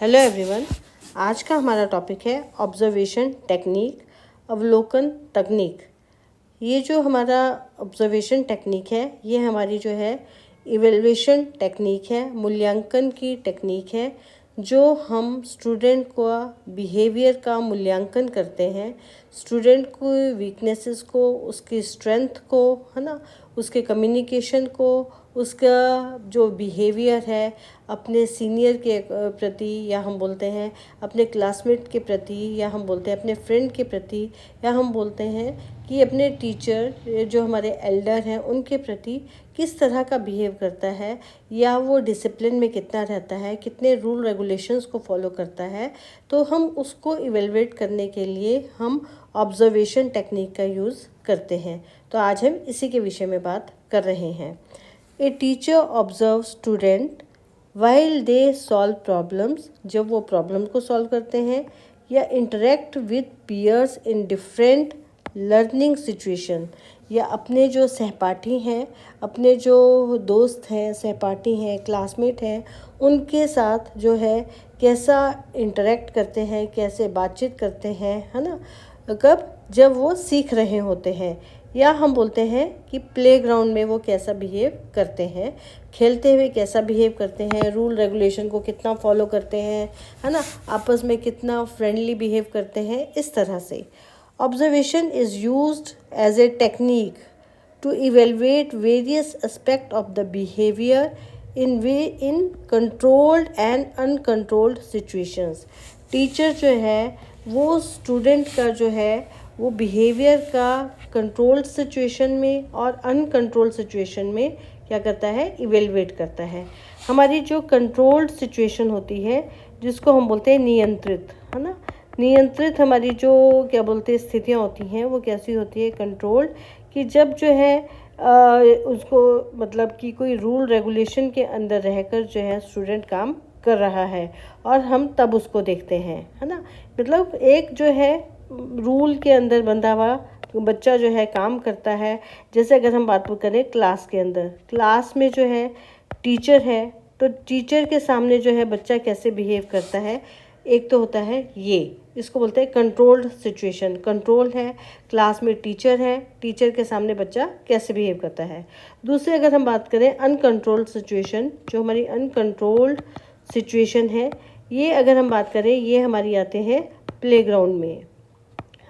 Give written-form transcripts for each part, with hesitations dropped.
Hello everyone. आज का हमारा टॉपिक है ऑब्जर्वेशन टेक्निक, अवलोकन तकनीक। ये जो हमारा ऑब्जर्वेशन टेक्निक है ये हमारी जो है इवेल्युएशन टेक्निक है, मूल्यांकन की टेक्निक है, जो हम स्टूडेंट को बिहेवियर का मूल्यांकन करते हैं, स्टूडेंट को वीकनेसेस को, उसकी स्ट्रेंथ को, है ना, उसके कम्युनिकेशन को, उसका जो बिहेवियर है अपने सीनियर के प्रति, या हम बोलते हैं अपने क्लासमेट के प्रति, या हम बोलते हैं अपने फ्रेंड के प्रति, या हम बोलते हैं कि अपने टीचर जो हमारे एल्डर हैं उनके प्रति किस तरह का बिहेव करता है, या वो डिसिप्लिन में कितना रहता है, कितने रूल रेगुलेशंस को फॉलो करता है। तो हम उसको इवेलुएट करने के लिए हम ऑब्जर्वेशन टेक्निक का यूज़ करते हैं। तो आज हम इसी के विषय में बात कर रहे हैं। A teacher observe student while they solve problems, जब वो प्रॉब्लम को सॉल्व करते हैं, या interact with peers in different learning situation, या अपने जो सहपाठी हैं, अपने जो दोस्त हैं, सहपाठी हैं, क्लासमेट हैं, उनके साथ जो है कैसा इंटरेक्ट करते हैं, कैसे बातचीत करते हैं, है ना, कब जब वो सीख रहे होते हैं, या हम बोलते हैं कि प्लेग्राउंड में वो कैसा बिहेव करते हैं, खेलते हुए कैसा बिहेव करते हैं, रूल रेगुलेशन को कितना फॉलो करते हैं, है ना, आपस में कितना फ्रेंडली बिहेव करते हैं। इस तरह से observation is used as a technique to evaluate various aspect of the behaviour in controlled and uncontrolled situations. Teacher जो है वो स्टूडेंट का जो है वो बिहेवियर का कंट्रोल्ड सिचुएशन में और अनकंट्रोल्ड सिचुएशन में क्या करता है, इवेलुएट करता है। हमारी जो कंट्रोल्ड सिचुएशन होती है जिसको हम बोलते हैं नियंत्रित, है ना, नियंत्रित हमारी जो क्या बोलते हैं स्थितियाँ होती हैं वो कैसी होती है, कंट्रोल्ड, कि जब जो है उसको मतलब कि कोई रूल रेगुलेशन के अंदर रहकर जो है स्टूडेंट काम कर रहा है और हम तब उसको देखते हैं, है ना, मतलब एक जो है रूल के अंदर बंधा हुआ बच्चा जो है काम करता है। जैसे अगर हम बात करें क्लास के अंदर, क्लास में जो है टीचर है तो टीचर के सामने जो है बच्चा कैसे बिहेव करता है, एक तो होता है ये, इसको बोलते हैं कंट्रोल्ड सिचुएशन। कंट्रोल है, क्लास में टीचर है, टीचर के सामने बच्चा कैसे बिहेव करता है। दूसरे अगर हम बात करें अनकंट्रोल्ड सिचुएशन, जो हमारी अनकंट्रोल्ड सिचुएशन है, ये अगर हम बात करें ये हमारी आते हैं प्लेग्राउंड में,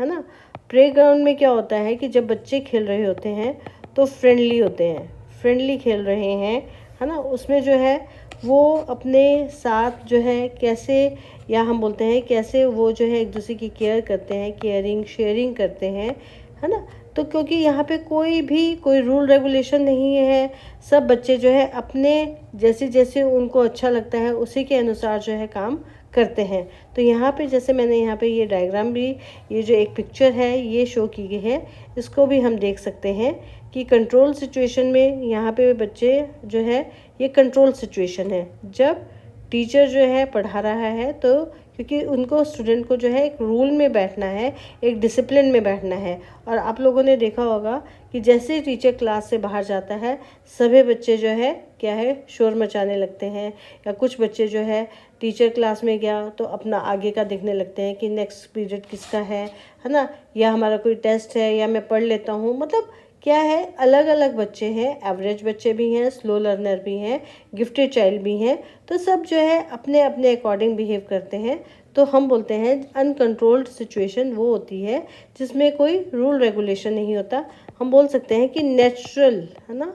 है ना। प्लेग्राउंड में क्या होता है कि जब बच्चे खेल रहे होते हैं तो फ्रेंडली होते हैं, फ्रेंडली खेल रहे हैं, है ना, उसमें जो है वो अपने साथ जो है कैसे, या हम बोलते हैं कैसे वो जो है एक दूसरे की केयर करते हैं, केयरिंग शेयरिंग करते हैं, है ना। तो क्योंकि यहाँ पे कोई रूल रेगुलेशन नहीं है, सब बच्चे जो है अपने जैसे जैसे उनको अच्छा लगता है उसी के अनुसार जो है काम करते हैं। तो यहाँ पे जैसे मैंने यहाँ पे ये डायग्राम भी, ये जो एक पिक्चर है ये शो की गई है, इसको भी हम देख सकते हैं कि कंट्रोल सिचुएशन में यहाँ पे बच्चे जो है ये कंट्रोल सिचुएशन है, जब टीचर जो है पढ़ा रहा है तो क्योंकि उनको स्टूडेंट को जो है एक रूल में बैठना है, एक डिसिप्लिन में बैठना है। और आप लोगों ने देखा होगा कि जैसे ही टीचर क्लास से बाहर जाता है सभी बच्चे जो है क्या है शोर मचाने लगते हैं, या कुछ बच्चे जो है टीचर क्लास में गया तो अपना आगे का देखने लगते हैं कि नेक्स्ट पीरियड किसका है ना, या हमारा कोई टेस्ट है, या मैं पढ़ लेता हूँ। मतलब क्या है, अलग अलग बच्चे हैं, एवरेज बच्चे भी हैं, स्लो लर्नर भी हैं, गिफ्टेड चाइल्ड भी हैं, तो सब जो है अपने अपने अकॉर्डिंग बिहेव करते हैं। तो हम बोलते हैं अनकंट्रोल्ड सिचुएशन वो होती है जिसमें कोई रूल रेगुलेशन नहीं होता। हम बोल सकते हैं कि नेचुरल, है ना,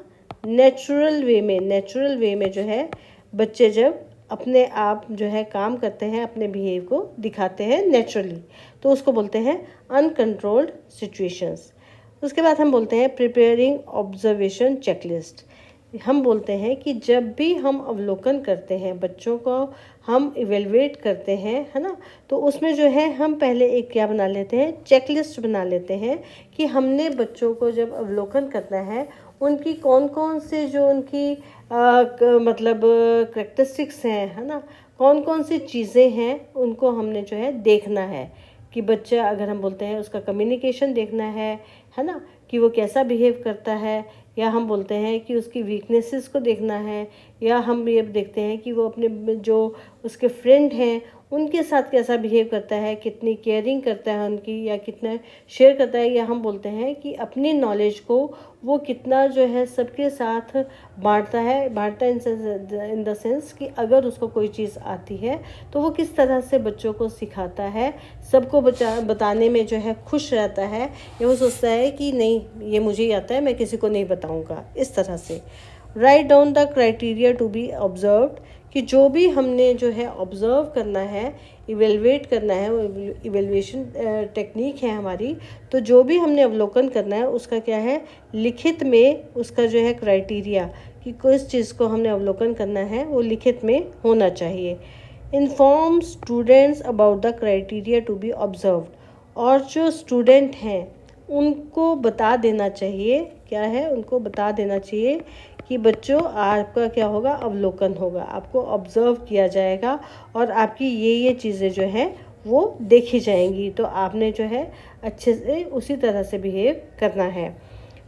नेचुरल वे में जो है बच्चे जब अपने आप जो है काम करते हैं, अपने बिहेव को दिखाते हैं नेचुरली, तो उसको बोलते हैं अनकंट्रोल्ड सिचुएशंस। उसके बाद हम बोलते हैं प्रिपेयरिंग ऑब्जर्वेशन चेकलिस्ट। हम बोलते हैं कि जब भी हम अवलोकन करते हैं, बच्चों को हम इवेलुएट करते हैं, है ना, तो उसमें जो है हम पहले एक क्या बना लेते हैं, चेकलिस्ट बना लेते हैं कि हमने बच्चों को जब अवलोकन करना है उनकी कौन कौन से जो उनकी मतलब करेक्टरिस्टिक्स हैं, है ना, कौन कौन सी चीज़ें हैं उनको हमने जो है देखना है। कि बच्चा अगर हम बोलते हैं उसका कम्युनिकेशन देखना है ना, कि वो कैसा बिहेव करता है, या हम बोलते हैं कि उसकी वीकनेसेस को देखना है, या हम ये देखते हैं कि वो अपने जो उसके फ्रेंड हैं उनके साथ कैसा बिहेव करता है, कितनी केयरिंग करता है उनकी, या कितना शेयर करता है, या हम बोलते हैं कि अपनी नॉलेज को वो कितना जो है सबके साथ बांटता इन द सेंस कि अगर उसको कोई चीज़ आती है तो वो किस तरह से बच्चों को सिखाता है, सबको बताने में जो है खुश रहता है, या वो सोचता है कि नहीं ये मुझे ही आता है, मैं किसी को नहीं बताऊंगा। इस तरह से write down the criteria to be observed, कि जो भी हमने जो है ऑब्ज़र्व करना है, इवेलुएट करना है, इवेल्युएशन टेक्निक है हमारी, तो जो भी हमने अवलोकन करना है उसका क्या है, लिखित में उसका जो है क्राइटेरिया कि किस चीज़ को हमने अवलोकन करना है वो लिखित में होना चाहिए। Inform students about the criteria to be observed, और जो स्टूडेंट हैं उनको बता देना चाहिए, क्या है, उनको बता देना चाहिए कि बच्चों आपका क्या होगा, अवलोकन होगा, आपको ऑब्ज़र्व किया जाएगा और आपकी ये चीज़ें जो हैं वो देखी जाएंगी, तो आपने जो है अच्छे से उसी तरह से बिहेव करना है।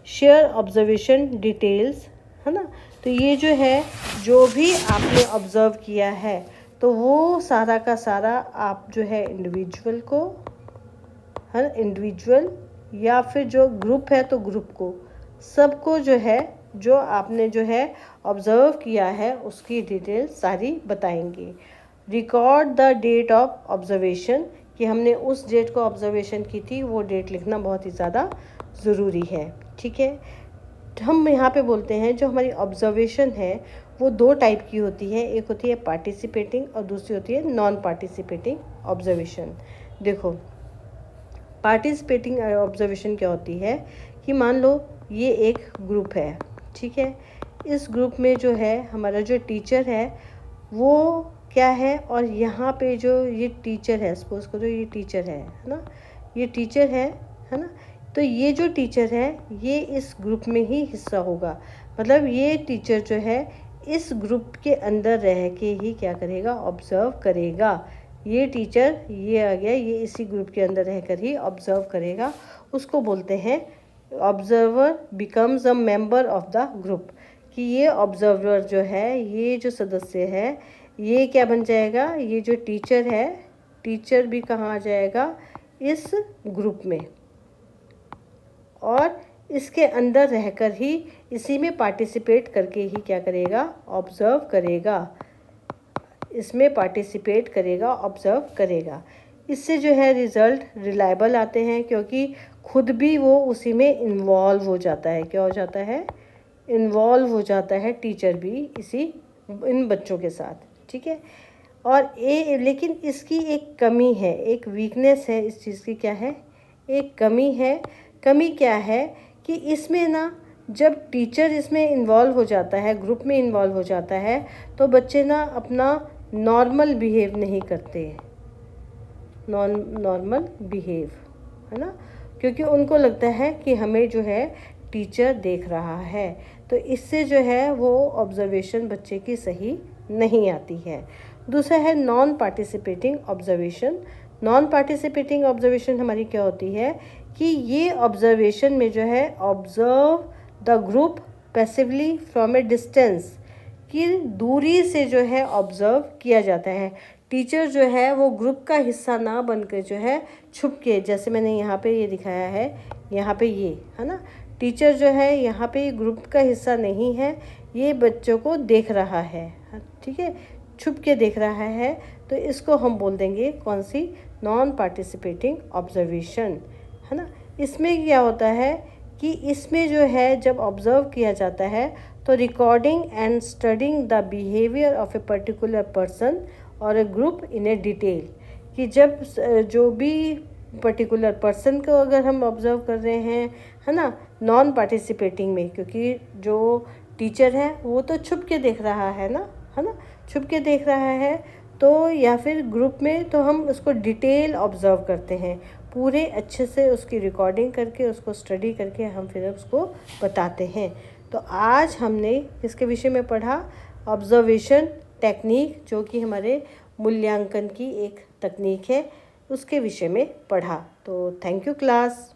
शेयर ऑब्जर्वेशन डिटेल्स, है ना, तो ये जो है जो भी आपने ऑब्ज़र्व किया है तो वो सारा का सारा आप जो है इंडिविजुअल को, है ना, इंडिविजुअल या फिर जो ग्रुप है तो ग्रुप को, सबको जो है जो आपने जो है ऑब्ज़र्व किया है उसकी डिटेल सारी बताएंगे। Record the date of observation, कि हमने उस डेट को ऑब्जर्वेशन की थी वो डेट लिखना बहुत ही ज़्यादा ज़रूरी है। ठीक है, हम यहाँ पे बोलते हैं जो हमारी ऑब्जर्वेशन है वो दो टाइप की होती है, एक होती है पार्टिसिपेटिंग और दूसरी होती है नॉन पार्टिसिपेटिंग ऑब्जर्वेशन। देखो पार्टिसिपेटिंग ऑब्जर्वेशन क्या होती है कि मान लो ये एक ग्रुप है, ठीक है, इस ग्रुप में जो है हमारा जो टीचर है वो क्या है, और यहाँ पे जो ये टीचर है, सपोज करो ये टीचर है ना, ये टीचर है ना, तो ये जो टीचर है ये इस ग्रुप में ही हिस्सा होगा, मतलब ये टीचर जो है इस ग्रुप के अंदर रह के ही क्या करेगा, ऑब्ज़र्व करेगा। ये टीचर ये आ गया, ये इसी ग्रुप के अंदर रहकर ही ऑब्ज़र्व करेगा, उसको बोलते हैं observer becomes a member of the group, कि ये ऑब्जर्वर जो है, ये जो सदस्य है, ये क्या बन जाएगा, ये जो टीचर है, टीचर भी कहाँ आ जाएगा, इस ग्रुप में, और इसके अंदर रहकर ही इसी में पार्टिसिपेट करके ही क्या करेगा, ऑब्ज़र्व करेगा, इसमें पार्टिसिपेट करेगा, ऑब्ज़र्व करेगा। इससे जो है रिज़ल्ट रिलायबल आते हैं, क्योंकि खुद भी वो उसी में इन्वॉल्व हो जाता है, क्या हो जाता है, इन्वॉल्व हो जाता है टीचर भी इन बच्चों के साथ। ठीक है, और लेकिन इसकी एक कमी है, एक वीकनेस है इस चीज़ की, क्या है, एक कमी है। कमी क्या है कि इसमें ना जब टीचर इसमें इन्वॉल्व हो जाता है, ग्रुप में इन्वॉल्व हो जाता है, तो बच्चे ना अपना नॉर्मल बिहेव नहीं करते, नॉर्मल बिहेव, है ना, क्योंकि उनको लगता है कि हमें जो है टीचर देख रहा है, तो इससे जो है वो ऑब्जर्वेशन बच्चे की सही नहीं आती है। दूसरा है non participating observation. Non participating observation हमारी क्या होती है कि ये ऑब्जर्वेशन में जो है observe the group passively from A distance, कि दूरी से जो है ऑब्ज़र्व किया जाता है। टीचर जो है वो ग्रुप का हिस्सा ना बनकर जो है छुप के, जैसे मैंने यहाँ पे ये दिखाया है, यहाँ पे ये है ना, टीचर जो है यहाँ पे ग्रुप का हिस्सा नहीं है, ये बच्चों को देख रहा है, ठीक है, छुप के देख रहा है, तो इसको हम बोल देंगे कौन सी, नॉन पार्टिसिपेटिंग ऑब्जर्वेशन, है ना। इसमें क्या होता है कि इसमें जो है जब ऑब्ज़र्व किया जाता है तो recording and studying the behaviour of a particular person और ए ग्रुप इन ए डिटेल, कि जब जो भी पर्टिकुलर पर्सन को अगर हम ऑब्ज़र्व कर रहे हैं, है ना, नॉन पार्टिसिपेटिंग में, क्योंकि जो टीचर है वो तो छुप के देख रहा है ना, है ना, छुप के देख रहा है, तो या फिर ग्रुप में तो हम उसको डिटेल ऑब्ज़र्व करते हैं, पूरे अच्छे से उसकी रिकॉर्डिंग करके, उसको स्टडी करके हम फिर उसको बताते हैं। तो आज हमने इसके विषय में पढ़ा ऑब्जर्वेशन टेक्निक, जो कि हमारे मूल्यांकन की एक तकनीक है, उसके विषय में पढ़ा। तो थैंक यू क्लास।